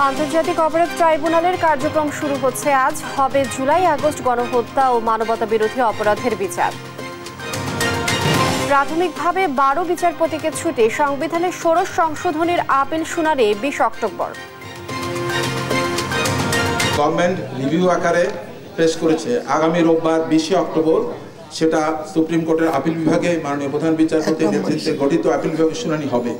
আন্তর্জাতিক অপরাধ ট্রাইব্যুনালের কার্যক্রম শুরু হচ্ছে আজ। হবে জুলাই আগস্ট গণহত্যা ও মানবতা বিরোধী অপরাধের বিচার। প্রাথমিকভাবে 12 বিচারপতিকে ছুটি, সংবিধানের 16 সংশোধনীর আপিল শুনানি 20 অক্টোবর। গভর্নমেন্ট রিভিউ আকারে পেশ করেছে আগামী রোববার 20 অক্টোবর। সেটা সুপ্রিম কোর্টের আপিল বিভাগে মাননীয় প্রধান বিচারপতির নেতৃত্বে গঠিত আপিল বিভাগের শুনানি হবে।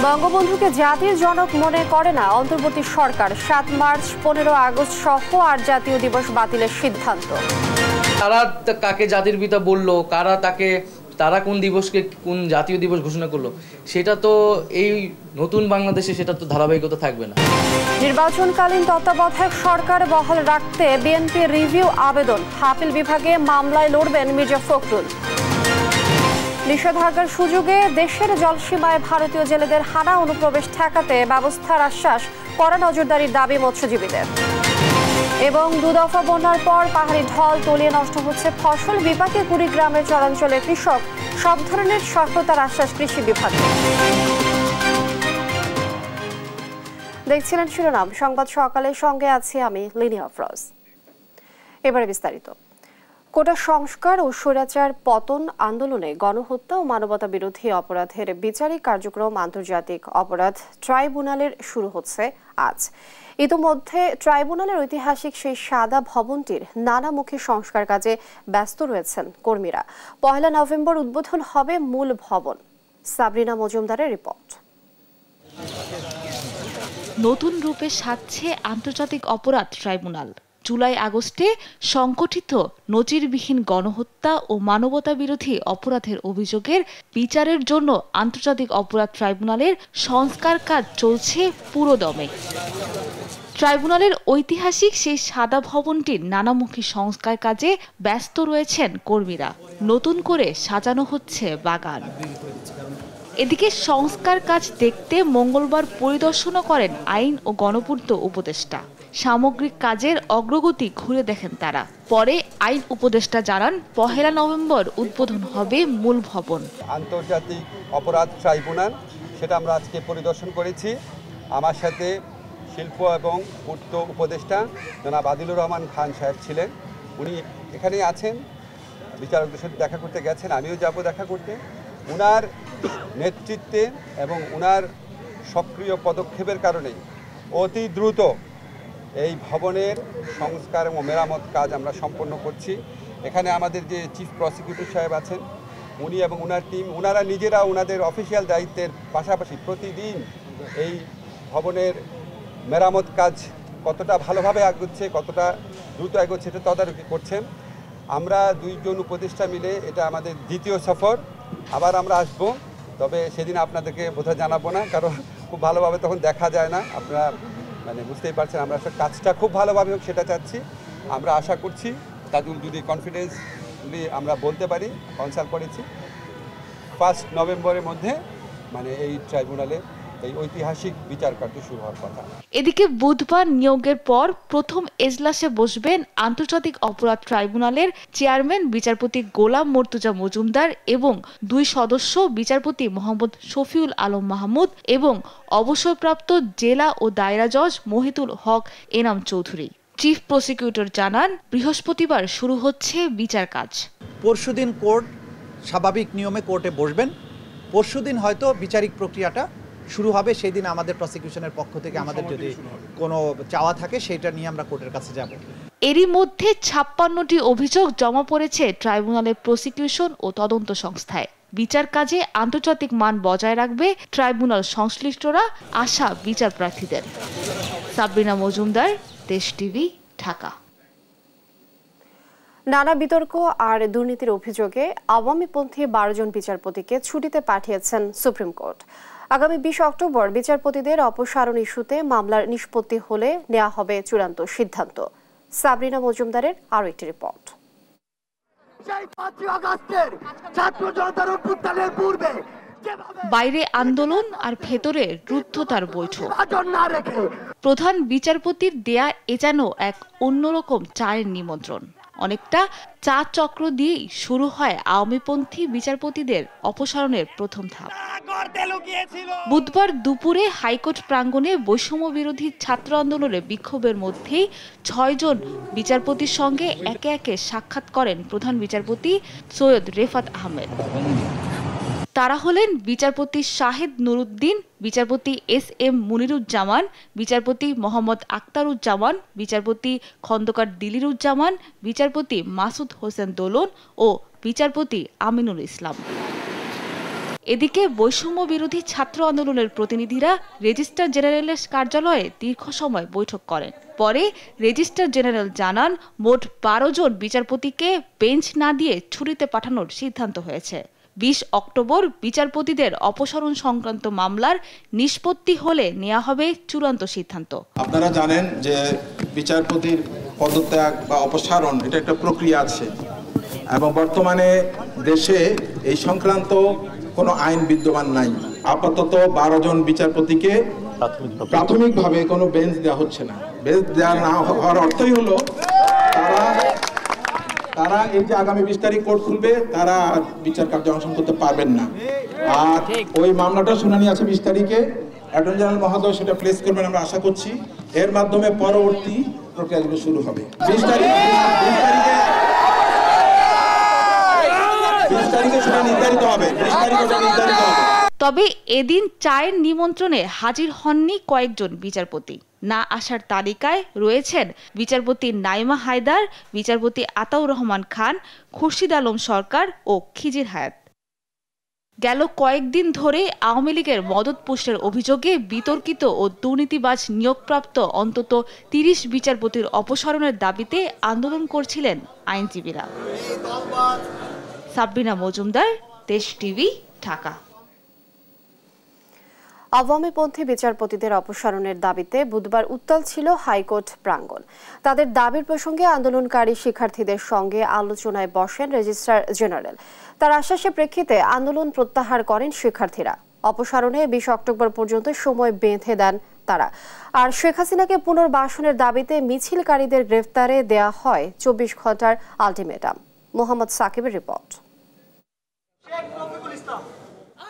বঙ্গবন্ধুকে জাতির জনক মনে করে না অন্তর্বর্তী সরকার। 7 মার্চ 15 আগস্ট সহ 8 জাতীয় দিবস বাতিলের সিদ্ধান্ত। তারা কাকে জাতির পিতা বললো, তারা কোন দিবসকে কোন জাতীয় দিবস ঘোষণা করলো, সেটা তো এই নতুন বাংলাদেশে সেটা তো ধারাবাহিকতা থাকবে না। নির্বাচনকালীন তত্ত্বাবধায়ক সরকার বহাল রাখতে বিএনপি রিভিউ আবেদন। আপিল বিভাগে মামলায় লড়বেন মির্জা ফখরুল। নিষেধাজ্ঞার সুযোগে দেশের জলসীমায় ভারতীয় জেলেদের হানা অনুপ্রবেশ ঠেকাতে ব্যবস্থার আশ্বাস, কড়া নজরদারির দাবি মৎস্যজীবীদের। এবং দুদফা বন্যার পর পাহাড়ি ঢল তলিয়ে নষ্ট হচ্ছে ফসল, বিপাকে কুড়িগ্রামের চরাঞ্চলের কৃষক। সব ধরনের সহায়তার আশ্বাস কৃষি বিভাগে। দেখছিলেন শিরোনাম সংবাদ সকালের, সঙ্গে আছি আমি লিনিয়া আফরোজ। এবারে বিস্তারিত। কোটা সংস্কার ও স্বৈরাচার পতন আন্দোলনে গণহত্যা ও মানবতা বিরোধী অপরাধের বিচারিক কার্যক্রম আন্তর্জাতিক অপরাধ ট্রাইব্যুনালের শুরু হচ্ছে আজ। ইতোমধ্যে ট্রাইব্যুনালের ঐতিহাসিক সেই সাদা ভবনটির নানামুখী সংস্কার কাজে ব্যস্ত রয়েছেন কর্মীরা। 1 নভেম্বর উদ্বোধন হবে মূল ভবন। সাবরিনা মজুমদারের রিপোর্ট। নতুন রূপে সাজছে আন্তর্জাতিক অপরাধ ট্রাইব্যুনাল। জুলাই আগস্টে সংগঠিত নজিরবিহীন গণহত্যা ও মানবতা বিরোধী অপরাধের অভিযোগের বিচারের জন্য আন্তর্জাতিক অপরাধ ট্রাইব্যুনালের সংস্কার কাজ চলছে পুরোদমে। ট্রাইব্যুনালের ঐতিহাসিক সেই সাদা ভবনটির নানামুখী সংস্কার কাজে ব্যস্ত রয়েছেন কর্মীরা। নতুন করে সাজানো হচ্ছে বাগান। এদিকে সংস্কার কাজ দেখতে মঙ্গলবার পরিদর্শনও করেন আইন ও গণপূর্ত উপদেষ্টা। সামগ্রিক কাজের অগ্রগতি ঘুরে দেখেন তারা। পরে আইন উপদেষ্টা জানান 1 নভেম্বর উদ্বোধন হবে মূল ভবন। আন্তর্জাতিক অপরাধ ট্রাইব্যুনাল সেটা আমরা আজকে পরিদর্শন করেছি। আমার সাথে শিল্প এবং পূর্ত উপদেষ্টা জনাব আদিলুর রহমান খান সাহেব ছিলেন। উনি এখানেই আছেন, বিচারকদের সাথে দেখা করতে গেছেন, আমিও যাব দেখা করতে। উনার নেতৃত্বে এবং উনার সক্রিয় পদক্ষেপের কারণে অতি দ্রুত এই ভবনের সংস্কার এবং মেরামত কাজ আমরা সম্পন্ন করছি। এখানে আমাদের যে চিফ প্রসিকিউটর সাহেব আছেন, উনি এবং উনার টিম, ওনারা নিজেরা ওনাদের অফিসিয়াল দায়িত্বের পাশাপাশি প্রতিদিন এই ভবনের মেরামত কাজ কতটা ভালোভাবে এগোচ্ছে, কতটা দ্রুত এগোচ্ছে এটা তদারকি করছেন। আমরা 2 জন উপদেষ্টা মিলে, এটা আমাদের দ্বিতীয় সফর। আবার আমরা আসব, তবে সেদিন আপনাদেরকে বোধহয় জানাবো না, কারণ খুব ভালোভাবে তখন দেখা যায় না। আপনারা বুঝতেই পারছেন, আমরা কাজটা খুব ভালোভাবে হোক সেটা চাচ্ছি। আমরা আশা করছি তাদের যদি কনফিডেন্সলি আমরা বলতে পারি, কনসাল্ট করেছি 1 নভেম্বরের মধ্যে এই ট্রাইব্যুনালে এই ঐতিহাসিক বিচার কার্য শুরু হওয়ার কথা। এদিকে বুধবার নিয়োগের পর প্রথম এজলাসে বসবেন আন্তর্জাতিক অপরাধ ট্রাইব্যুনালের চেয়ারম্যান বিচারপতি গোলাম মর্তুজা মজুমদার এবং 2 সদস্য বিচারপতি মোহাম্মদ শফিউল আলম মাহমুদ এবং অবসরপ্রাপ্ত জেলা ও দায়রা জজ মহিতুল হক এনাম চৌধুরী। চিফ প্রসিকিউটর জানান বৃহস্পতিবার শুরু হচ্ছে বিচার কাজ। পরশুদিন কোর্ট স্বাভাবিক নিয়মে কোর্টে বসবেন। পরশুদিন হয়তো বিচারিক প্রক্রিয়াটা শুরু হবে। সেই দিন আমাদের প্রসিকিউশনের পক্ষ থেকে আমাদের যদি কোনো চাওয়া থাকে সেটা নিয়ে আমরা কোর্টের কাছে যাব। এরই মধ্যে 56টি অভিযোগ জমা পড়েছে ট্রাইব্যুনালের প্রসিকিউশন ও তদন্ত সংস্থায়। বিচার কাজে আন্তর্জাতিক মান বজায় রাখবে ট্রাইব্যুনাল সংশ্লিষ্টরা, আশা বিচার প্রার্থীদের। সাবরিনা মজুমদার, দেশ টিভি, ঢাকা। নানা বিতর্ক আর দুর্নীতির অভিযোগে আওয়ামীপন্থী 12 জন বিচারপতিকে ছুটিতে পাঠিয়েছেন সুপ্রিম কোর্ট। আগামী 20 অক্টোবর বিচারপতিদের অপসারণ ইস্যুতে মামলার নিষ্পত্তি হলে নেওয়া হবে চূড়ান্ত সিদ্ধান্ত। সাবরিনা মজুমদারের আরও একটি রিপোর্ট। বাইরে আন্দোলন আর ভেতরে রুদ্ধতার বৈঠক। প্রধান বিচারপতির দেয়া এ যেন এক অন্যরকম চায়ের নিমন্ত্রণ। অনেকটা চা চক্র দিয়েই শুরু হয় আওয়ামীপন্থী বিচারপতিদের অপসারণের প্রথম ধাপ। বুধবার দুপুরে হাইকোর্ট প্রাঙ্গণে বৈষম্য বিরোধী ছাত্র আন্দোলনের বিক্ষোভের মধ্যেই ৬ জন বিচারপতির সঙ্গে একে একে সাক্ষাৎ করেন প্রধান বিচারপতি সৈয়দ রেফাত আহমেদ। তারা হলেন বিচারপতি শাহেদ নুরুদ্দিন, বিচারপতি SM মুনিরুজ্জামান, বিচারপতি মোহাম্মদ আক্তারুজ্জামান, বিচারপতি খন্দকার দিলিরুজ্জামান, বিচারপতি মাসুদ হোসেন দোলন ও বিচারপতি আমিনুল ইসলাম। এদিকে বৈষম্য বিরোধী ছাত্র আন্দোলনের প্রতিনিধিরা রেজিস্ট্রার জেনারেলের কার্যালয়ে দীর্ঘ সময় বৈঠক করেন। পরে রেজিস্ট্রার জেনারেল জানান, মোট 12 জন বিচারপতিকে বেঞ্চ না দিয়ে ছুটিতে পাঠানোর সিদ্ধান্ত হয়েছে। 20 অক্টোবর বিচারপতিদের অপসারণ সংক্রান্ত মামলার নিষ্পত্তি হলে নেওয়া হবে চূড়ান্ত সিদ্ধান্ত। আপনারা জানেন যে বিচারপতির পদত্যাগ বা অপসারণ এটা একটা প্রক্রিয়া আছে এবং বর্তমানে দেশে এই সংক্রান্ত কোনো আইন বিদ্যমান নাই। আপাতত 12 জন বিচারপতিকে প্রাথমিকভাবে কোনো বেঞ্চ দেওয়া হচ্ছে না। বেঞ্চ দেওয়া না হওয়ার অর্থই হলো তারা এই যে আগামী 20 তারিখ কোর্ট খুলবে তারা বিচার কার্য অংশগ্রহণ করতে পারবেন না। আর ওই মামলাটা শুনানি আছে 20 তারিখে, অ্যাটর্নি জেনারেল মহোদয় সেটা প্লেস করবেন আমরা আশা করছি। এর মাধ্যমে পরবর্তী প্রক্রিয়াগুলো শুরু হবে। 20 তারিখে সেটা নির্ধারিত হবে। তবে এদিন চায়ের নিমন্ত্রণে হাজির হননি কয়েকজন বিচারপতি। না আসার তালিকায় রয়েছেন বিচারপতি নাইমা হায়দার, বিচারপতি আতাউর রহমান খান, খুরশিদ আলম সরকার ও খিজির হায়াত। গেল কয়েকদিন ধরে আওয়ামী লীগের মদত পুষ্টের অভিযোগে বিতর্কিত ও দুর্নীতিবাজ নিয়োগপ্রাপ্ত অন্তত 30 বিচারপতির অপসারণের দাবিতে আন্দোলন করছিলেন আইনজীবীরা। সাবরিনা মজুমদার, দেশ টিভি, ঢাকা। আওয়ামীপন্থী বিচারপতিদের অপসারণের দাবিতে বুধবার উত্তাল ছিল হাইকোর্ট প্রাঙ্গণ। তাদের দাবির প্রসঙ্গে আন্দোলনকারী শিক্ষার্থীদের সঙ্গে আলোচনায় বসেন রেজিস্ট্রার জেনারেল। তার আশ্বাসের প্রেক্ষিতে আন্দোলন প্রত্যাহার করেন শিক্ষার্থীরা। অপসারণে 20 অক্টোবর পর্যন্ত সময় বেঁধে দেন তারা। আর শেখ হাসিনাকে পুনর্বাসনের দাবিতে মিছিলকারীদের গ্রেফতারে দেয়া হয় 24 ঘন্টার আলটিমেটাম। মোহাম্মদ সাকিবের রিপোর্ট।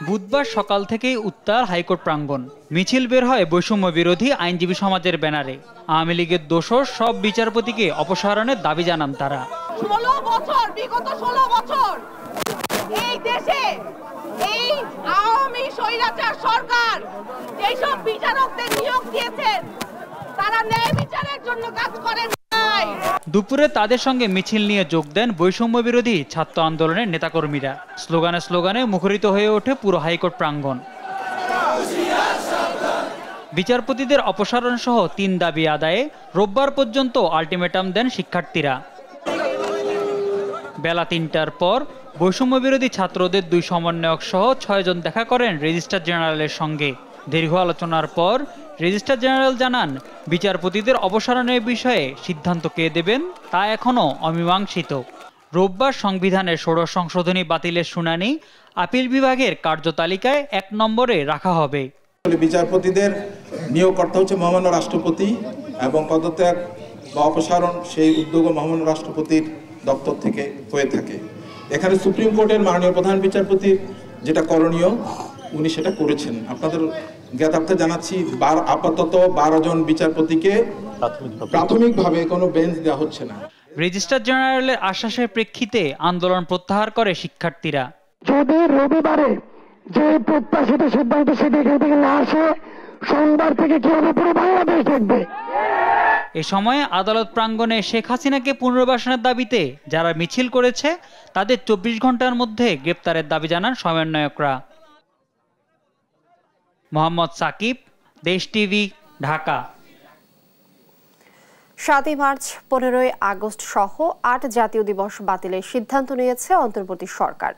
বুধবার সকাল থেকেই উত্তাল হাইকোর্ট প্রাঙ্গণ। মিছিল বের হয় বৈষম্য বিরোধী আইনজীবী সমাজের ব্যানারে। আওয়ামী লীগের দোষর সব বিচারপতিকে অপসারণের দাবি জানান তারা। 16 বছর এই দেশে এই আওয়ামী স্বৈরাচার সরকার যেসব বিচারকদের নিয়োগ দিয়েছেন তারা ন্যায় বিচারের জন্য কাজ করেন। দুপুরে তাদের সঙ্গে মিছিল নিয়ে যোগ দেন বৈষম্য বিরোধী ছাত্র আন্দোলনের নেতাকর্মীরা। স্লোগানে স্লোগানে মুখরিত হয়ে ওঠে পুরো হাইকোর্ট প্রাঙ্গণ। বিচারপতিদের অপসারণ সহ 3 দাবি আদায়ে রোববার পর্যন্ত আলটিমেটাম দেন শিক্ষার্থীরা। বেলা 3টার পর বৈষম্য বিরোধী ছাত্রদের 2 সমন্বয়ক সহ 6 জন দেখা করেন রেজিস্ট্রার জেনারেলের সঙ্গে। দীর্ঘ আলোচনার পর রেজিস্ট্রার জেনারেল জানান, বিচারপতিদের অপসারণের বিষয়ে সিদ্ধান্ত কে দেবেন তা এখনও অমীমাংসিত। রোববার সংবিধানের 16 সংশোধনী বাতিলের শুনানি আপিল বিভাগের কার্যতালিকায় 1 নম্বরে রাখা হবে। বিচারপতিদের নিয়োগকর্তা হচ্ছে মহামান্য রাষ্ট্রপতি এবং পদত্যাগ বা অপসারণ সেই উদ্যোগ মহামান্য রাষ্ট্রপতির দপ্তর থেকে হয়ে থাকে। এখানে সুপ্রিম কোর্টের মাননীয় প্রধান বিচারপতির যেটা করণীয় উনি সেটা করেছেন। আপনাদের জ্ঞাতার্থে জানাচ্ছি আপাতত 12 জন বিচারপতিকে প্রাথমিকভাবে কোনো বেঞ্চ দেওয়া হচ্ছে না। রেজিস্ট্রার জেনারেলের আশ্বাসের প্রেক্ষিতে আন্দোলন প্রত্যাহার করে শিক্ষার্থীরা। যদি রবিবারে যে প্রত্যাশিত সিদ্ধান্ত সেটি এখান থেকে না আসে, সোমবার থেকে কি হবে পুরো বাংলাদেশ দেখবে। এ সময়ে আদালত প্রাঙ্গণে শেখ হাসিনাকে পুনর্বাসনের দাবিতে যারা মিছিল করেছে তাদের 24 ঘন্টার মধ্যে গ্রেপ্তারের দাবি জানান সমন্বয়করা। মোহাম্মদ সাকিব, দেশ টিভি, ঢাকা। 7 মার্চ, 15 আগস্ট সহ 8 জাতীয় দিবস বাতিলের সিদ্ধান্ত নিয়েছে অন্তর্বর্তী সরকার।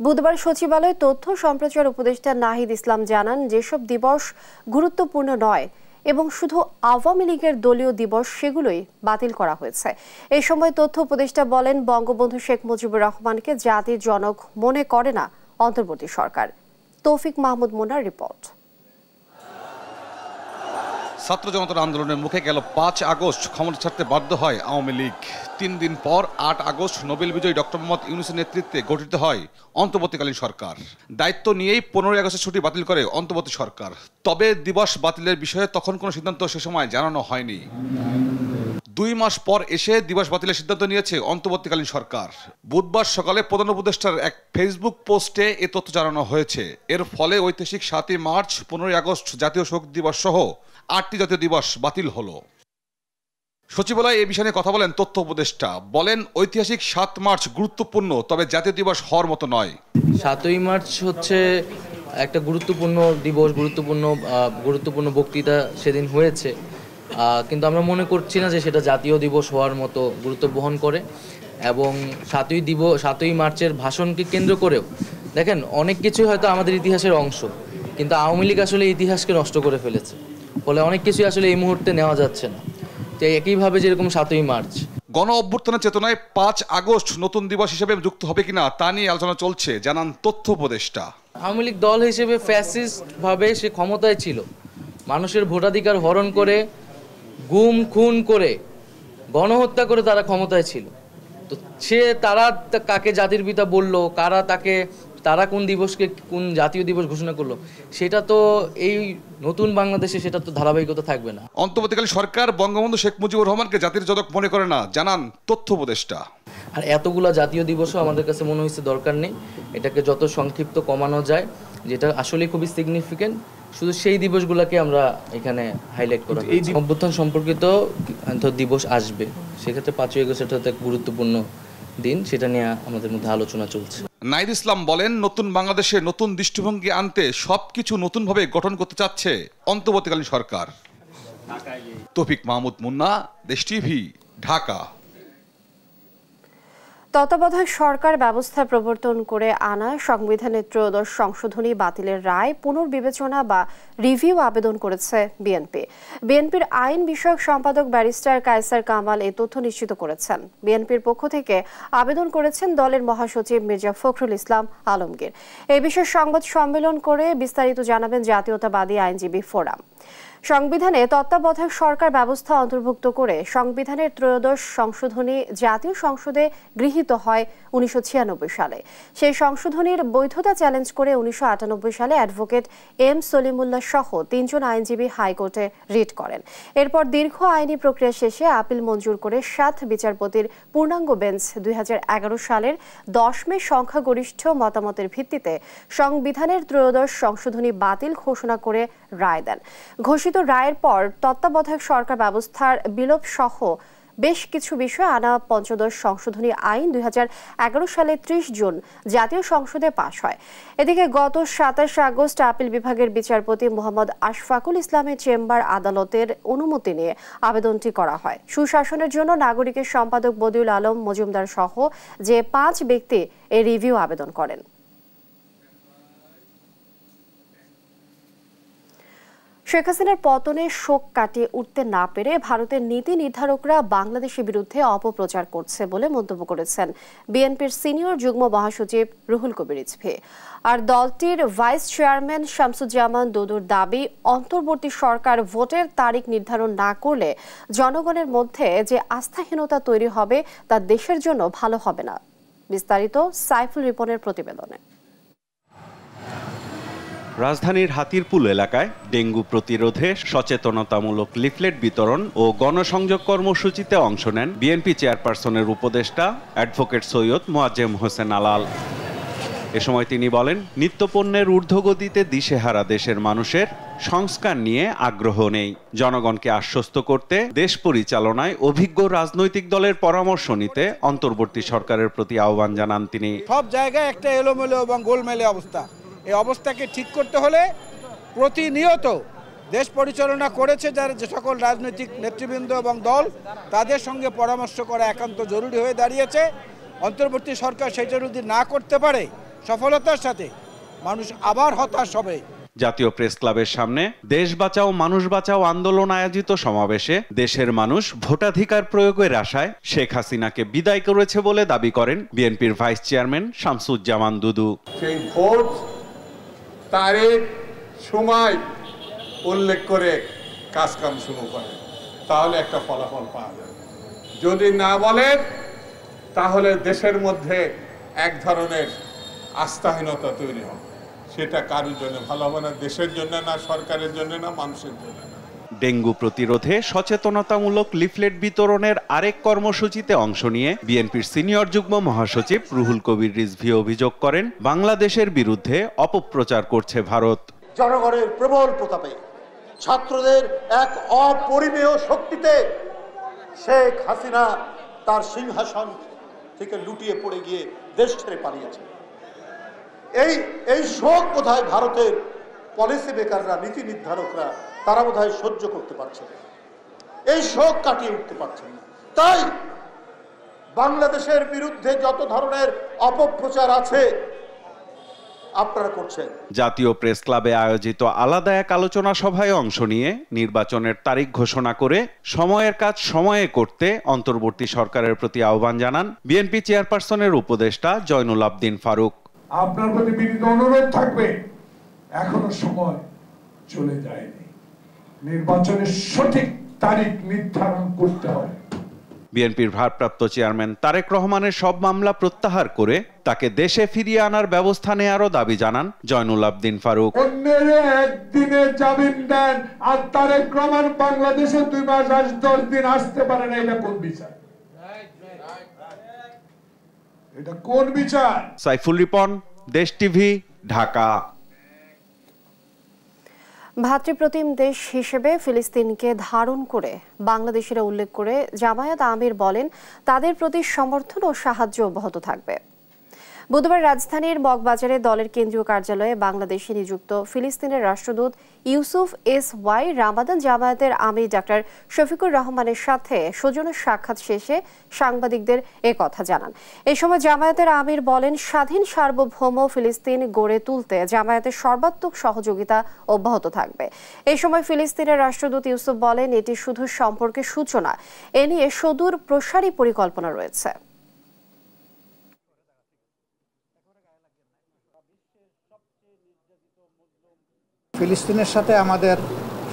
বুধবার সচিবালয়ে তথ্য সম্প্রচার উপদেষ্টা নাহিদ ইসলাম জানান, যেসব দিবস গুরুত্বপূর্ণ নয় এবং শুধু আওয়ামী লীগের দলীয় দিবস সেগুলোই বাতিল করা হয়েছে। এই সময় তথ্য উপদেষ্টা বলেন, বঙ্গবন্ধু শেখ মুজিবুর রহমানকে জাতির জনক মনে করে না অন্তর্বর্তী সরকার। তৌফিক মাহমুদ মোনার রিপোর্ট। ছাত্র জনতার আন্দোলনের মুখে গেল 5 আগস্ট ক্ষমতা ছাড়তে বাধ্য হয় আওয়ামী লীগ। 3 দিন পর 8 আগস্ট নোবেল বিজয়ী ডক্টর মোহাম্মদ ইউনূসের নেতৃত্বে গঠিত হয় অন্তর্বর্তীকালীন সরকার। দায়িত্ব নিয়েই 15 আগস্টের ছুটি বাতিল করে অন্তর্বর্তী সরকার। তবে দিবস বাতিলের বিষয়ে তখন কোনো সিদ্ধান্ত সে সময় জানানো হয়নি। 2 মাস পর এসে দিবস বাতিলের সিদ্ধান্ত নিয়েছে অন্তর্বর্তীকালীন সরকার। বুধবার সকালে প্রধান উপদেষ্টার এক ফেসবুক পোস্টে এ তথ্য জানানো হয়েছে। এর ফলে ঐতিহাসিক 7 মার্চ, 15 আগস্ট জাতীয় শোক দিবস সহ 8টি জাতীয় দিবস বাতিল হলো। সচিবালয়ে এ বিষয়ে কথা বলেন তথ্য উপদেষ্টা। বলেন, ঐতিহাসিক 7 মার্চ গুরুত্বপূর্ণ, তবে জাতীয় দিবস হওয়ার মতো নয়। 7ই মার্চ হচ্ছে একটা গুরুত্বপূর্ণ দিবস, গুরুত্বপূর্ণ বক্তৃতা সেদিন হয়েছে, কিন্তু আমরা মনে করছি না যে সেটা জাতীয় দিবস হওয়ার মতো গুরুত্ব বহন করে। এবং 7ই মার্চের ভাষণকে কেন্দ্র করেও দেখেন অনেক কিছুই হয়তো আমাদের ইতিহাসের অংশ, কিন্তু আওয়ামী লীগ আসলে ইতিহাসকে নষ্ট করে ফেলেছে, ফলে অনেক কিছুই আসলে এই মুহূর্তে নেওয়া যাচ্ছে না। তো একইভাবে যেরকম 7ই মার্চ গণ অভ্যুত্থানের চেতনায় 5 আগস্ট নতুন দিবস হিসেবে যুক্ত হবে কিনা তা নিয়ে আলোচনা চলছে, জানান তথ্য উপদেষ্টা। আওয়ামী লীগ দল হিসেবে ফ্যাসিস্ট ভাবে সে ক্ষমতায় ছিল, মানুষের ভোটাধিকার হরণ করে, গুম খুন করে, গণহত্যা করে তারা ক্ষমতায় ছিল। তো তারা কাকে জাতির পিতা বলল, তারা কোন দিবসকে কোন জাতীয় দিবস ঘোষণা করলো, সেটা তো এই নতুন বাংলাদেশে সেটা তো ধারাবাহিকতা থাকবে না। অন্তর্বর্তীকালীন সরকার বঙ্গবন্ধু শেখ মুজিবুর রহমানকে জাতির জনক মনে করে না, জানান তথ্য উপদেষ্টা। আর এতগুলা জাতীয় দিবসও আমাদের কাছে মনে হয়েছে দরকার নেই, এটাকে যত সংক্ষিপ্ত কমানো যায়, যেটা আসলে খুবই সিগনিফিকেন্ট, শুধু সেই দিবসগুলোকে আমরা এখানে হাইলাইট করা। এই অভ্যুত্থান সম্পর্কিত দিবস আসবে, সেক্ষেত্রে 5ই আগস্ট এটা এক গুরুত্বপূর্ণ দিন, সেটা নিয়ে আমাদের মধ্যে আলোচনা চলছে। নাইদ ইসলাম বলেন, নতুন বাংলাদেশে নতুন দৃষ্টিভঙ্গি আনতে সবকিছু নতুনভাবে গঠন করতে চাচ্ছে অন্তর্বর্তীকালীন সরকার। তৌফিক মাহমুদ মুন্না, দেশ টিভি, ঢাকা। তত্ত্বাবধায়ক সরকার ব্যবস্থা প্রবর্তন করে আনা সংবিধানের 13 সংশোধনী বাতিলের রায় পুনর্বিবেচনা বা রিভিউ আবেদন করেছে বিএনপি। বিএনপির আইন বিষয়ক সম্পাদক ব্যারিস্টার কায়সার কামাল এই তথ্য নিশ্চিত করেছেন। বিএনপির পক্ষ থেকে আবেদন করেছেন দলের মহাসচিব মির্জা ফখরুল ইসলাম আলমগীর। এই বিষয়ে সংবাদ সম্মেলন করে বিস্তারিত জানাবেন জাতীয়তাবাদী আইনজীবী ফোরাম। সংবিধানে তত্ত্বাবধায়ক সরকার ব্যবস্থা অন্তর্ভুক্ত করে সংবিধানের 13 সংশোধনী জাতীয় সংসদে গৃহীত হয় 1996 সালে। সেই সংশোধনীর বৈধতা চ্যালেঞ্জ করে 1998 সালে অ্যাডভোকেট এম সলিমুল্লাহ সহ 3 জন আইনজীবী হাইকোর্টে রিট করেন। এরপর দীর্ঘ আইনি প্রক্রিয়া শেষে আপিল মঞ্জুর করে 7 বিচারপতির পূর্ণাঙ্গ বেঞ্চ 2011 সালের 10 মে সংখ্যাগরিষ্ঠ মতামতের ভিত্তিতে সংবিধানের 13 সংশোধনী বাতিল ঘোষণা করে রায় দেন। ঘোষিত রায়ের পর তত্ত্বাবধায়ক সরকার ব্যবস্থার বিলোপ সহ বেশ কিছু বিষয় আনা 15 সংশোধনী আইন 2011 সালে 30 জুন জাতীয় সংসদে পাশ হয়। এদিকে গত 27 আগস্ট আপিল বিভাগের বিচারপতি মোহাম্মদ আশফাকুল ইসলামের চেম্বার আদালতের অনুমতি নিয়ে আবেদনটি করা হয়। সুশাসনের জন্য নাগরিকের সম্পাদক বদিউল আলম মজুমদার সহ যে 5 ব্যক্তি এই রিভিউ আবেদন করেন। শেখ হাসিনার পতনে শোক কাটিয়ে উঠতে না পেরে ভারতের নীতি নির্ধারকরা বাংলাদেশের বিরুদ্ধে অপপ্রচার করছে বলে মন্তব্য করেছেন বিএনপির সিনিয়র যুগ্ম মহাসচিব রুহুল কবির রিজভী। আর দলটির ভাইস চেয়ারম্যান শামসুজ্জামান দুদুর দাবি, অন্তর্বর্তী সরকার ভোটের তারিখ নির্ধারণ না করলে জনগণের মধ্যে যে আস্থাহীনতা তৈরি হবে তা দেশের জন্য ভালো হবে না। বিস্তারিত সাইফুল রিপনের প্রতিবেদনে। রাজধানীর হাতিরপুল এলাকায় ডেঙ্গু প্রতিরোধে সচেতনতামূলক লিফলেট বিতরণ ও গণসংযোগ কর্মসূচিতে অংশ নেন বিএনপি চেয়ারপারসনের উপদেষ্টা অ্যাডভোকেট সৈয়দ মোয়াজ্জেম হোসেন আলাল। এ সময় তিনি বলেন, নিত্যপণ্যের ঊর্ধ্বগতিতে দিশেহারা দেশের মানুষের সংস্কার নিয়ে আগ্রহ নেই। জনগণকে আশ্বস্ত করতে দেশ পরিচালনায় অভিজ্ঞ রাজনৈতিক দলের পরামর্শ নিতে অন্তর্বর্তী সরকারের প্রতি আহ্বান জানান তিনি। সব জায়গায় একটা এলোমেলো এবং গোলমেলে অবস্থা, এই অবস্থাকে ঠিক করতে হলে প্রতিনিয়ত দেশ পরিচালনা করেছে যে সকল রাজনৈতিক নেতৃবৃন্দ এবং দল, তাদের সঙ্গে পরামর্শ করা একান্ত জরুরি হয়ে দাঁড়িয়েছে। অন্তর্বর্তী সরকার সেটা যদি না করতে পারে সফলতার সাথে, মানুষ আবার হতাশ হবে। জাতীয় প্রেস ক্লাবের সামনে দেশ বাঁচাও মানুষ বাঁচাও আন্দোলন আয়োজিত সমাবেশে দেশের মানুষ ভোটাধিকার প্রয়োগের আশায় শেখ হাসিনাকে বিদায় করেছে বলে দাবি করেন বিএনপির ভাইস চেয়ারম্যান শামসুজ্জামান দুদু। সেই ভোট তারিখ সময় উল্লেখ করে কাজকাম শুরু করেন, তাহলে একটা ফলাফল পাওয়া যাবে। যদি না বলেন তাহলে দেশের মধ্যে এক ধরনের আস্থাহীনতা তৈরি হবে, সেটা কারোর জন্য ভালো হবে না, দেশের জন্য না, সরকারের জন্য না, মানুষের জন্য না। ডেঙ্গু প্রতিরোধে সচেতনতামূলক লিফলেট বিতরণের আরেক কর্মসূচিতে অংশ নিয়ে বিএনপির সিনিয়র যুগ্ম মহাসচিব রুহুল কবির রিজভী অভিযোগ করেন, বাংলাদেশের বিরুদ্ধে অপপ্রচার করছে ভারত। জনগণের প্রবল প্রতাপে, ছাত্রদের এক অপরিমেয় শক্তিতে শেখ হাসিনা তার সিংহাসন থেকে লুটিয়ে পড়ে গিয়ে দেশ ছেড়ে পালিয়েছে। এই শোক বোধহয় ভারতের পলিসি মেকাররা, নীতি নির্ধারকরা তারা বোধহয় সহ্য করতে পারছে না, এই শোক কাটিয়ে উঠতে পারছেন না। তাই বাংলাদেশের বিরুদ্ধে যত ধরনের অপপ্রচার আছে আপনারা করছেন। জাতীয় প্রেস ক্লাবে আয়োজিত আলাদা এক আলোচনা সভায় অংশ নিয়ে নির্বাচনের তারিখ ঘোষণা করে সময়ের কাজ সময়ে করতে অন্তর্বর্তী সরকারের প্রতি আহ্বান জানান বিএনপি চেয়ারপারসনের উপদেষ্টা জয়নুল আবদিন ফারুক। আপনার প্রতি বিনীত অনুরোধ থাকবে, এখনো সময় চলে যায়নি, নির্বাচনের সঠিক তারিখ নির্ধারণ করতে হবে। বিএনপির ভারপ্রাপ্ত চেয়ারম্যান তারেক রহমানের সব মামলা প্রত্যাহার করে তাকে দেশে ফিরিয়ে আনার ব্যবস্থা নেওয়ারও দাবি জানান জয়নুল আবদিন ফারুক। অন্যের একদিনে জামিন দেন আর তারেক রহমান বাংলাদেশে 2 মাস 10 দিন আসতে পারে না, এটা কোন বিচার? এটা কোন বিচার? সাইফুল রিপন, দেশ টিভি, ঢাকা। ভাতৃপ্রতিম দেশ হিসেবে ফিলিস্তিনকে ধারণ করে বাংলাদেশিরা উল্লেখ করে জামায়াত আমির বলেন, তাদের প্রতি সমর্থন ও সাহায্য অব্যাহত থাকবে। বুধবার রাজধানীর মগবাজারে দলের কেন্দ্রীয় কার্যালয়ে বাংলাদেশে নিযুক্ত ফিলিস্তিনের রাষ্ট্রদূত ইউসুফ এস ওয়াই রামাদান জামায়াতের আমির ডাক্তার শফিকুর রহমানের সাথে সৌজন্য সাক্ষাৎ শেষে সাংবাদিকদের কথা জানান। এই সময় জামায়াতের আমির বলেন, স্বাধীন সার্বভৌম ফিলিস্তিন গড়ে তুলতে জামায়াতের সর্বাত্মক সহযোগিতা অব্যাহত থাকবে। এই সময় ফিলিস্তিনের রাষ্ট্রদূত ইউসুফ বলেন, এটি শুধু সম্পর্কের সূচনা, এ নিয়ে সুদূর প্রসারী পরিকল্পনা রয়েছে। ফিলিস্তিনের সাথে আমাদের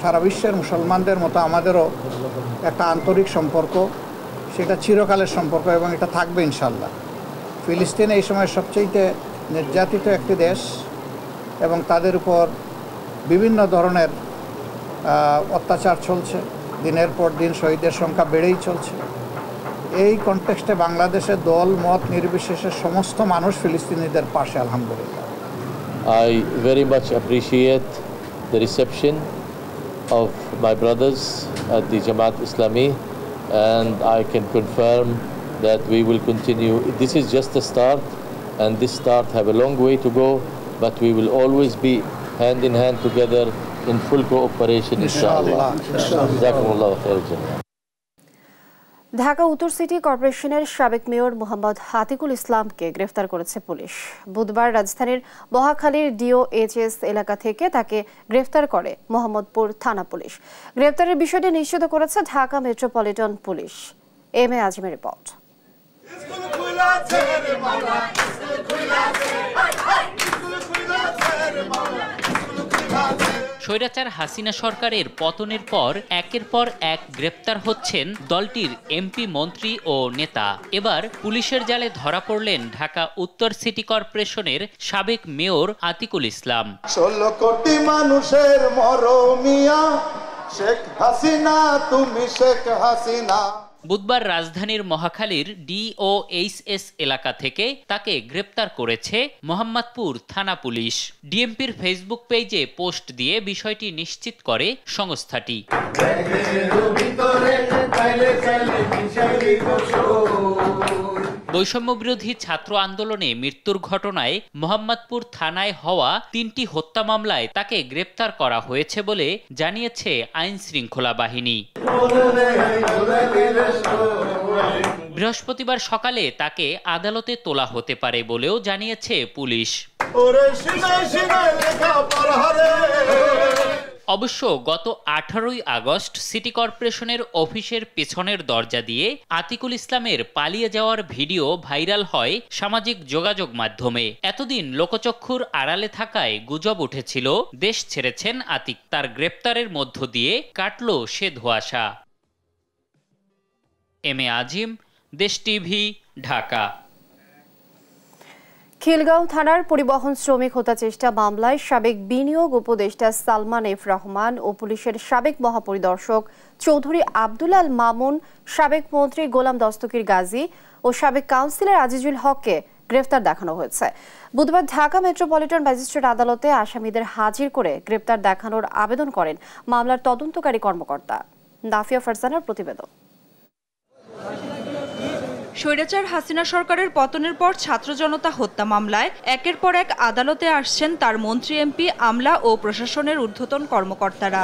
সারা বিশ্বের মুসলমানদের মতো আমাদেরও একটা আন্তরিক সম্পর্ক, সেটা চিরকালের সম্পর্ক এবং এটা থাকবে ইনশাল্লাহ। ফিলিস্তিন এই সময় সবচেয়ে নির্যাতিত একটি দেশ এবং তাদের উপর বিভিন্ন ধরনের অত্যাচার চলছে, দিনের পর দিন শহীদের সংখ্যা বেড়েই চলছে। এই কনটেক্সটে বাংলাদেশের দল মত নির্বিশেষে সমস্ত মানুষ ফিলিস্তিনিদের পাশে আলহামদুলিল্লাহ। I very much appreciate the reception of my brothers at the Jamaat Islami, and I can confirm that we will continue. This is just a start, and this start have a long way to go, but we will always be hand in hand together in full cooperation, inshallah. Jazakumullah khairan. Dhaka উত্তর city কর্পোরেশনের সাবেক mayor Mohammad Atikul ইসলামকে গ্রেফতার করেছে police. বুধবার রাজধানীর মহাখালীর DOHS এলাকা থেকে তাকে গ্রেফতার করে মোহাম্মদপুর থানা পুলিশ। গ্রেফতারের বিষয়টি নিশ্চিত করেছে Dhaka metropolitan police. M A আজিমের report. স্বৈরাচার হাসিনা সরকারের পতনের পর একের পর এক গ্রেপ্তার হচ্ছেন দলটির এমপি, মন্ত্রী ও নেতা। এবার পুলিশের জালে ধরা পড়লেন ঢাকা উত্তর সিটি কর্পোরেশনের সাবেক মেয়র আতিকুল ইসলাম। 16 কোটি মানুষের মরমিয়া শেখ হাসিনা, তুমি শেখ হাসিনা। বুধবার রাজধানীর মহাখালীর DOHS এলাকা থেকে তাকে গ্রেপ্তার করেছে মোহাম্মদপুর থানা পুলিশ। ডিএমপির ফেসবুক পেজে পোস্ট দিয়ে বিষয়টি নিশ্চিত করে সংস্থাটি। বৈষম্য বিরোধী ছাত্র আন্দোলনে মৃত্যুর ঘটনায় মোহাম্মদপুর থানায় হওয়া 3টি হত্যা মামলায় তাকে গ্রেপ্তার করা হয়েছে বলে জানিয়েছে আইন শৃঙ্খলা বাহিনী। বৃহস্পতিবার সকালে তাকে আদালতে তোলা হতে পারে বলেও জানিয়েছে পুলিশ। অবশ্য গত 18ই আগস্ট সিটি কর্পোরেশনের অফিসের পেছনের দরজা দিয়ে আতিকুল ইসলামের পালিয়ে যাওয়ার ভিডিও ভাইরাল হয় সামাজিক যোগাযোগ মাধ্যমে। এতদিন লোকচক্ষুর আড়ালে থাকায় গুজব উঠেছিল দেশ ছেড়েছেন আতিক। তার গ্রেপ্তারের মধ্য দিয়ে কাটল সে ধোঁয়াশা। এম এ আজিম, দেশ টিভি, ঢাকা। খিলগাঁও থানার পরিবহন শ্রমিক হত্যা চেষ্টা মামলায় সাবেক বিনিয়োগ উপদেষ্টা সালমান এফ রহমান ও পুলিশের সাবেক মহাপরিদর্শক চৌধুরী আব্দুল আল মামুন, সাবেক মন্ত্রী গোলাম দস্তগীর গাজী ও সাবেক কাউন্সিলর আজিজুল হককে গ্রেফতার দেখানো হয়েছে। বুধবার ঢাকা মেট্রোপলিটন ম্যাজিস্ট্রেট আদালতে আসামিদের হাজির করে গ্রেফতার দেখানোর আবেদন করেন মামলার তদন্তকারী কর্মকর্তা। নাফিয়া ফারজানার প্রতিবেদন। স্বৈরাচার হাসিনা সরকারের পতনের পর ছাত্র জনতা হত্যা মামলায় একের পর এক আদালতে আসছেন তার মন্ত্রী, এমপি, আমলা ও প্রশাসনের ঊর্ধ্বতন কর্মকর্তারা।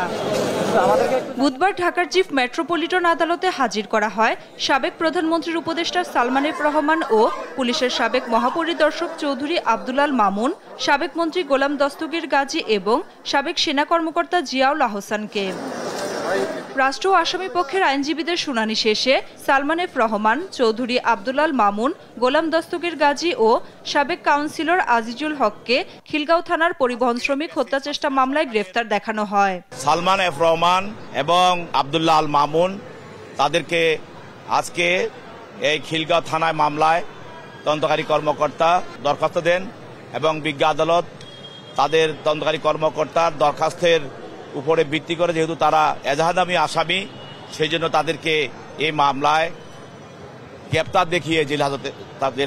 বুধবার ঢাকার চিফ মেট্রোপলিটন আদালতে হাজির করা হয় সাবেক প্রধানমন্ত্রীর উপদেষ্টা সালমান এফ রহমান ও পুলিশের সাবেক মহাপরিদর্শক চৌধুরী আব্দুল আল মামুন, সাবেক মন্ত্রী গোলাম দস্তগীর গাজী এবং সাবেক সেনা কর্মকর্তা জিয়াউল আহসানকে। রাষ্ট্র ও আসামি পক্ষের আইনজীবীদের শুনানি শেষে সালমান এফ রহমান, চৌধুরী আব্দুল আল মামুন, গোলাম দস্তগীর গাজী ও সাবেক কাউন্সিলর আজিজুল হককে খিলগাঁও থানার পরিবহন শ্রমিক হত্যা চেষ্টা মামলায় গ্রেফতার দেখানো হয়। সালমান এফ রহমান এবং আব্দুল্লাহ আল মামুন তাদেরকে আজকে এই খিলগাঁও থানায় মামলায় তদন্তকারী কর্মকর্তা দরখাস্ত দেন এবং বিজ্ঞ আদালত তাদের তদন্তকারী কর্মকর্তার দরখাস্তের উপরে ভিত্তি করে, যেহেতু তারা এজাহারনামী আসামি, সেই জন্য তাদেরকে এই মামলায় গ্রেপ্তার দেখিয়ে জেল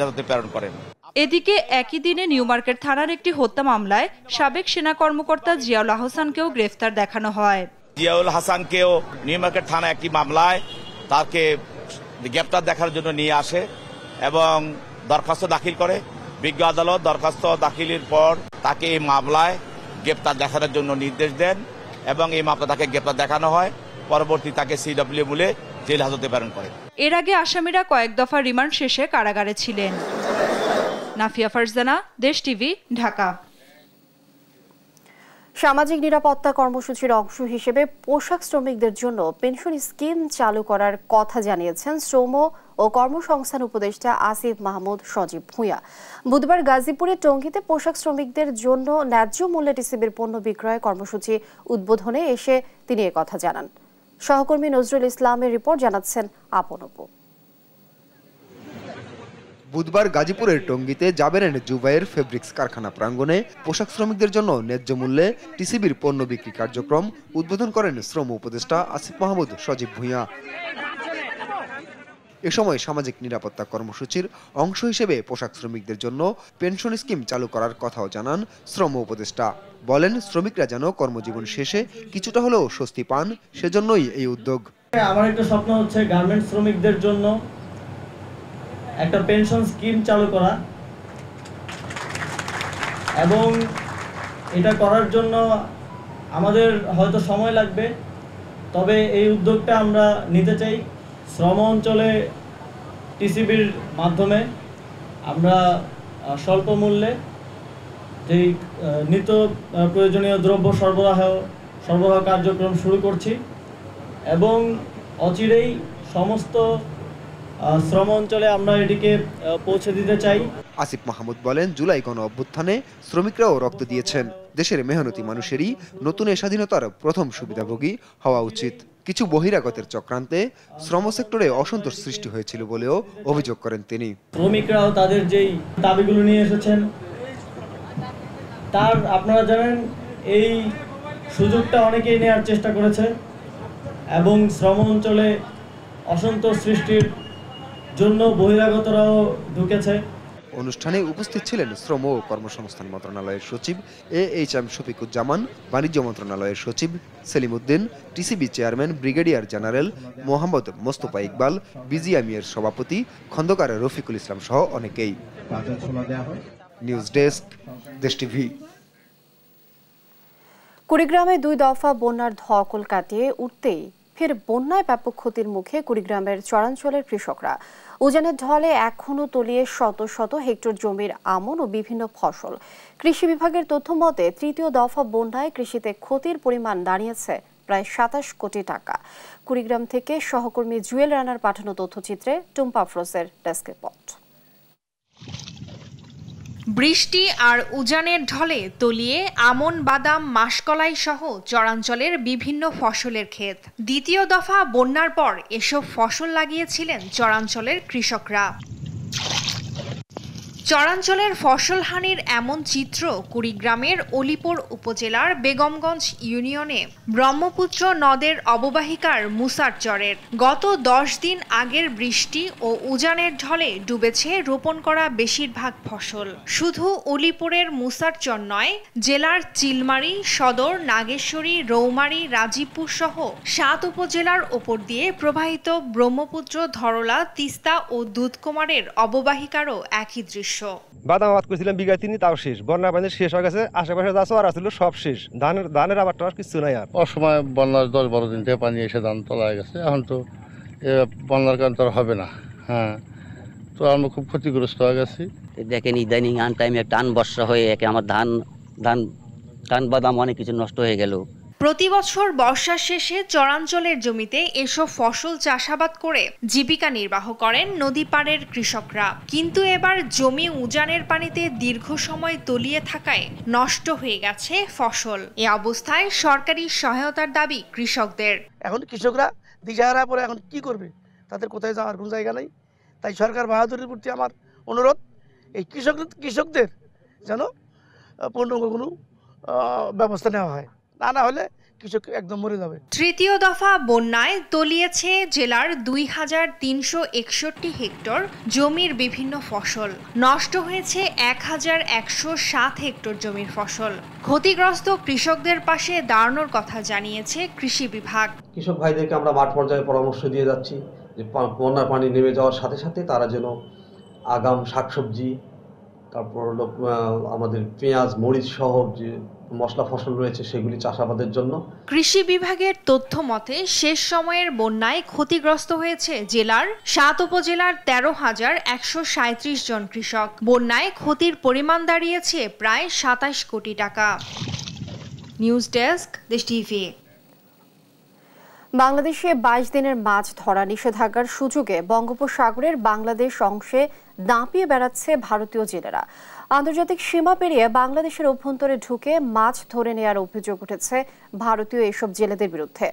হাজতে প্রেরণ করেন। এদিকে একই দিনে নিউ মার্কেট থানার একটি হত্যা মামলায় সাবেক সেনা কর্মকর্তা জিয়াউল আহসানকেও গ্রেফতার দেখানো হয়। জিয়াউল হাসানকেও নিউ মার্কেট থানা একটি মামলায় তাকে গ্রেপ্তার দেখার জন্য নিয়ে আসে এবং দরখাস্ত দাখিল করে। বিজ্ঞ আদালত দরখাস্ত দাখিলের পর তাকে এই মামলায় গ্রেপ্তার দেখানোর জন্য নির্দেশ দেন এবং এই মামলা তাকে গ্রেপ্তার দেখানো হয়। পরবর্তী তাকে সিডব্লিউ বলে জেল হাজতে প্রেরণ করে। এর আগে আসামিরা কয়েক দফা রিমান্ড শেষে কারাগারে ছিলেন। নাফিয়া ফারজানা, দেশ টিভি, ঢাকা। সামাজিক নিরাপত্তা কর্মসূচির অংশ হিসেবে পোশাক শ্রমিকদের জন্য পেনশন স্কিম চালু করার কথা জানিয়েছেন শ্রম ও কর্মসংস্থান উপদেষ্টা আসিফ মাহমুদ সজীব ভূঁইয়া। বুধবার গাজীপুরে টঙ্গীতে পোশাক শ্রমিকদের জন্য ন্যায্য মূল্যে টিসিবির পণ্য বিক্রয় কর্মসূচি উদ্বোধনে এসে তিনি একথা জানান। সহকর্মী নজরুল ইসলামের রিপোর্ট, জানাচ্ছেন আপন অপু। বুধবার গাজীপুরের টঙ্গীতে জাবেরেন জুবাইর ফেব্রিক্স কারখানা প্রাঙ্গণে পোশাক শ্রমিকদের জন্য ন্যায্য মূল্যে টিসিবির পণ্য বিক্রি কার্যক্রম উদ্বোধন করেন শ্রম উপদেষ্টা আসিফ মাহমুদ সজীব ভূঁইয়া। এ সময় সামাজিক নিরাপত্তা কর্মসূচির অংশ হিসেবে পোশাক শ্রমিকদের জন্য পেনশন স্কিম চালু করার কথাও জানান শ্রম উপদেষ্টা। বলেন, শ্রমিকরা যেন কর্মজীবন শেষে কিছুটা হলেও স্বস্তি পান, সেজন্যই এই উদ্যোগ। আমার একটা স্বপ্ন হচ্ছে গার্মেন্টস শ্রমিকদের জন্য একটা পেনশন স্কিম চালু করা, এবং এটা করার জন্য আমাদের হয়তো সময় লাগবে, তবে এই উদ্যোগটা আমরা নিতে চাই। শ্রম অঞ্চলে টিসিবির মাধ্যমে আমরা স্বল্প মূল্যে যেই নিত্য প্রয়োজনীয় দ্রব্য সরবরাহ কার্যক্রম শুরু করছি এবং অচিরেই সমস্ত শ্রম অঞ্চলে আমরা এটিকে পৌঁছে দিতে চাই। আসিফ মাহমুদ বলেন, জুলাই গণ অভ্যুত্থানে শ্রমিকরাও রক্ত দিয়েছেন। দেশের মেহনতি মানুষেরই নতুন এ স্বাধীনতার প্রথম সুবিধাভোগী হওয়া উচিত। কিছু বহিরাগতের চক্রান্তে শ্রম সেক্টরে অসন্তোষ সৃষ্টি হয়েছিল বলেও অভিযোগ করেন তিনি। শ্রমিকরাও তাদের যেই দাবিগুলো নিয়ে এসেছেন, তার আপনারা জানেন এই সুযোগটা অনেকেই নেওয়ার চেষ্টা করেছে এবং শ্রম অঞ্চলে অসন্তোষ সৃষ্টির জন্য বহিরাগতরাও ঢুকেছে। অনুষ্ঠানে উপস্থিত ছিলেন শ্রম ও কর্মসংস্থান মন্ত্রণালয়ের সচিব AHM শফিকুজ্জামান, বাণিজ্য মন্ত্রণালয়ের সচিব Selim Uddin, TCB chairman brigadier general Mohammad Mostafa Iqbal, বিজিএমইএর সভাপতি খন্দকার রফিকুল ইসলাম সহ অনেকেই। News desk, Desh TV. কুড়িগ্রামে 2 দফা বন্যার ধকল কাটিয়ে উঠতেই ফের বন্যায় ব্যাপক ক্ষতির মুখে কুড়িগ্রামের চরাঞ্চলের কৃষকরা। উজানের ঢলে এখনও তলিয়ে শত শত হেক্টর জমির আমন ও বিভিন্ন ফসল। কৃষি বিভাগের তথ্য মতে তৃতীয় দফা বন্যায় কৃষিতে ক্ষতির পরিমাণ দাঁড়িয়েছে প্রায় ২৭ কোটি টাকা। কুড়িগ্রাম থেকে সহকর্মী জুয়েল রানার পাঠানো তথ্যচিত্রে টুম্পা আফরোজের ডেস্ক রিপোর্ট। বৃষ্টি আর উজানের ঢলে তলিয়ে আমন, বাদাম, মাসকলাই সহ চরাঞ্চলের বিভিন্ন ফসলের ক্ষেত। দ্বিতীয় দফা বন্যার পর এসব ফসল লাগিয়েছিলেন চরাঞ্চলের কৃষকরা। চরাঞ্চলের ফসলহানির এমন চিত্র কুড়িগ্রামের অলিপুর উপজেলার বেগমগঞ্জ ইউনিয়নে ব্রহ্মপুত্র নদের অববাহিকার মুসারচরের। গত 10 দিন আগের বৃষ্টি ও উজানের ঢলে ডুবেছে রোপণ করা বেশিরভাগ ফসল। শুধু অলিপুরের মুসারচর নয়, জেলার চিলমারি, সদর, নাগেশ্বরী, রৌমারী, রাজীবপুর সহ 7 উপজেলার ওপর দিয়ে প্রবাহিত ব্রহ্মপুত্র, ধরলা, তিস্তা ও দুধকুমারের অববাহিকারও একই দৃশ্য। বাদাম আবাদ করেছিলাম বিঘা 3, তাও শেষ। বন্যা পানি শেষ হয়ে গেছে, আশেপাশে যা চর ছিল সব শেষ। ধানের আবাদটা আর কিছু নাই। আর অসময় বন্যার 10-12 দিন থেকে পানি এসে ধান তোলা হয়ে গেছে। এখন তো বন্যার কারণে তো আর হবে না। হ্যাঁ, তো আমরা খুব ক্ষতিগ্রস্ত হয়ে গেছি। দেখেন ইদানিং আন টাইমে টান বর্ষা হয়ে একে আমার ধান বাদাম অনেক কিছু নষ্ট হয়ে গেল। প্রতি বছর বর্ষার শেষে চরাঞ্চলের জমিতে এসব ফসল চাষাবাদ করে জীবিকা নির্বাহ করেন নদী পাড়ের কৃষকরা। কিন্তু এবার জমি উজানের পানিতে দীর্ঘ সময় তলিয়ে থাকায় নষ্ট হয়ে গেছে ফসল। এ অবস্থায় সরকারি সহায়তার দাবি কৃষকদের। এখন কৃষকরা দিশাহারা পরে এখন কি করবে, তাদের কোথায় যাওয়ার কোনো জায়গা নেই। তাই সরকার বাহাদুরের প্রতি আমার অনুরোধ, এই কৃষকদের যেন পূর্ণাঙ্গ কোনো ব্যবস্থা নেওয়া হয়, না হলে কৃষক একদম মরে যাবে। তৃতীয় দফা বন্যায় তলিয়েছে জেলার 2361 হেক্টর জমির বিভিন্ন ফসল। নষ্ট হয়েছে 1107 হেক্টর জমির ফসল। ক্ষতিগ্রস্ত কৃষকদের পাশে দাঁড়ানোর কথা জানিয়েছে কৃষি বিভাগ। কৃষক ভাইদেরকে আমরা মাঠ পর্যায়ে পরামর্শ দিয়ে যাচ্ছি যে বন্যার পানি নেমে যাওয়ার সাথে সাথে তারা যেন আগাম শাকসবজি, তারপর আমাদের পেঁয়াজ, মরিচ সহ যে মশলা ফসল রয়েছে সেগুলি চাষাবাদের জন্য। কৃষি বিভাগের তথ্য মতে শেষ সময়ের বন্যায় ক্ষতিগ্রস্ত হয়েছে জেলার 7 উপজেলার 13,137 জন কৃষক। বন্যায় ক্ষতির পরিমাণ দাঁড়িয়েছে প্রায় 27 কোটি টাকা। News desk, Desh TV. বাংলাদেশে 22 দিনের মাছ ধরা নিষেধাজ্ঞার সুযোগে বঙ্গোপসাগরের বাংলাদেশ অংশে দাপিয়ে বেড়াচ্ছে ভারতীয় জেলেরা। আন্তর্জাতিক সীমা পেরিয়ে বাংলাদেশের অভ্যন্তরে ঢুকে মাছ ধরে নেওয়ার অভিযোগ উঠেছে ভারতীয় এসব জেলেদের বিরুদ্ধে।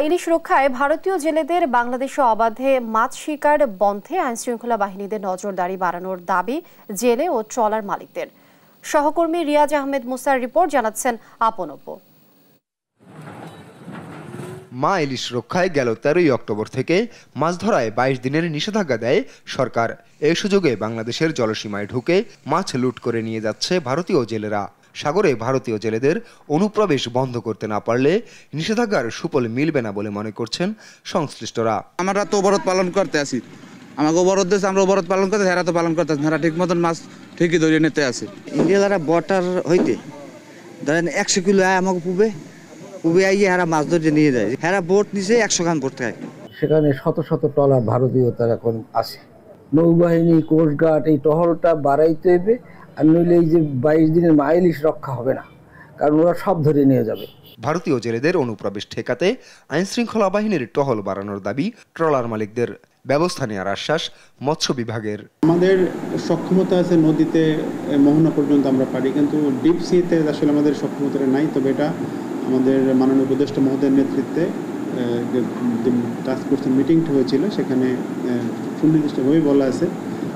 ইলিশ রক্ষায় ভারতীয় জেলেদের বাংলাদেশে অবাধে মাছ শিকার বন্ধে আইনশৃঙ্খলা বাহিনীদের নজরদারি বাড়ানোর দাবি জেলে ও ট্রলার মালিকদের। সহকর্মী রিয়াজ আহমেদ মুসার রিপোর্ট, জানাচ্ছেন আপনব্য। ইলিশ রক্ষায় গেল 13 অক্টোবর থেকে মাছ ধরায় 22 দিনের নিষেধাজ্ঞা দেয় সরকার। এই সুযোগে বাংলাদেশের জলসীমায় ঢুকে মাছ লুট করে নিয়ে যাচ্ছে ভারতীয় জেলেরা। সাগরে ভারতীয় জেলেদের অনুপ্রবেশ বন্ধ করতে না পারলে নিষেধাজ্ঞার সুফল মিলবে না বলে মনে করছেন সংশ্লিষ্টরা। আমরা তো অবরোধ পালন করতে আসি, আমাকে অবরোধ দিয়েছে, আমরা অবরোধ পালন করতে, হেরা তো পালন করতে আসি, হেরা ঠিক মতন মাছ ঠিকই ধরিয়ে নিতে আসে। ইন্ডিয়ারা বর্ডার হইতে ধরেন 100 কিলো আয় আমাকে পুবে আইয়ে হেরা মাছ ধরে নিয়ে যায়। হেরা বোট নিচে 100 খান বোট থাকে। সেখানে শত শত ট্রলার ভারতীয় তার এখন আছে। নৌবাহিনী, কোস্টগার্ড এই টহলটা বাড়াইতে হবে, আর নইলে এই যে 22 দিনের ইলিশ রক্ষা হবে না, কারণ ওরা সব ধরে নিয়ে যাবে। ভারতীয় জেলেদের অনুপ্রবেশ ঠেকাতে আইনশৃঙ্খলা বাহিনীর টহল বাড়ানোর দাবি ট্রলার মালিকদের। ব্যবস্থা নেওয়ার আশ্বাস মৎস্য বিভাগের। আমাদের সক্ষমতা আছে নদীতে মোহনা পর্যন্ত আমরা পারি, কিন্তু ডিপ সিতে আসলে আমাদের সক্ষমতা নাই। তবে এটা আমাদের মাননীয় উপদেষ্টা মহোদয়ের নেতৃত্বে যে টাস্ক ফোর্সের মিটিংটা হয়েছিল, সেখানে সুনির্দিষ্টভাবেই বলা আছে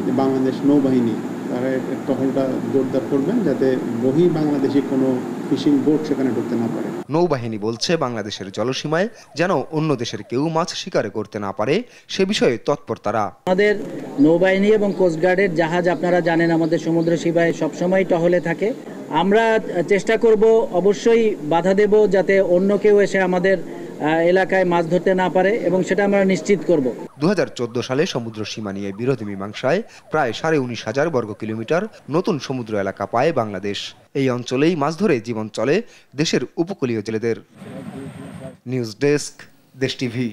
যে বাংলাদেশ নৌবাহিনী তারা টহলটা জোরদার করবেন যাতে বহি বাংলাদেশি কোনো ফিশিং বোট সেখানে ঢুকতে না পারে। নৌবাহিনী বলছে বাংলাদেশের জলসীমায় যেন অন্য দেশের কেউ মাছ শিকার করতে না পারে সে বিষয়ে তৎপর তারা। আমাদের নৌবাহিনী এবং কোস্টগার্ডের জাহাজ আপনারা জানেন আমাদের সমুদ্র সীমায় সবসময় টহলে থাকে। আমরা চেষ্টা করব, অবশ্যই বাধা দেব যাতে অন্য কেউ এসে আমাদের এলাকায় মাছ ধরতে না পারে, এবং সেটা আমরা নিশ্চিত করব। 2014 সালে সমুদ্র সীমা নিয়ে বিরোধী মীমাংসায় প্রায় 19,500 বর্গ কিলোমিটার নতুন সমুদ্র এলাকা পায় বাংলাদেশ। এই অঞ্চলেই মাছ ধরে জীবন চলে দেশের উপকূলীয় জেলেদের। News desk, Desh TV.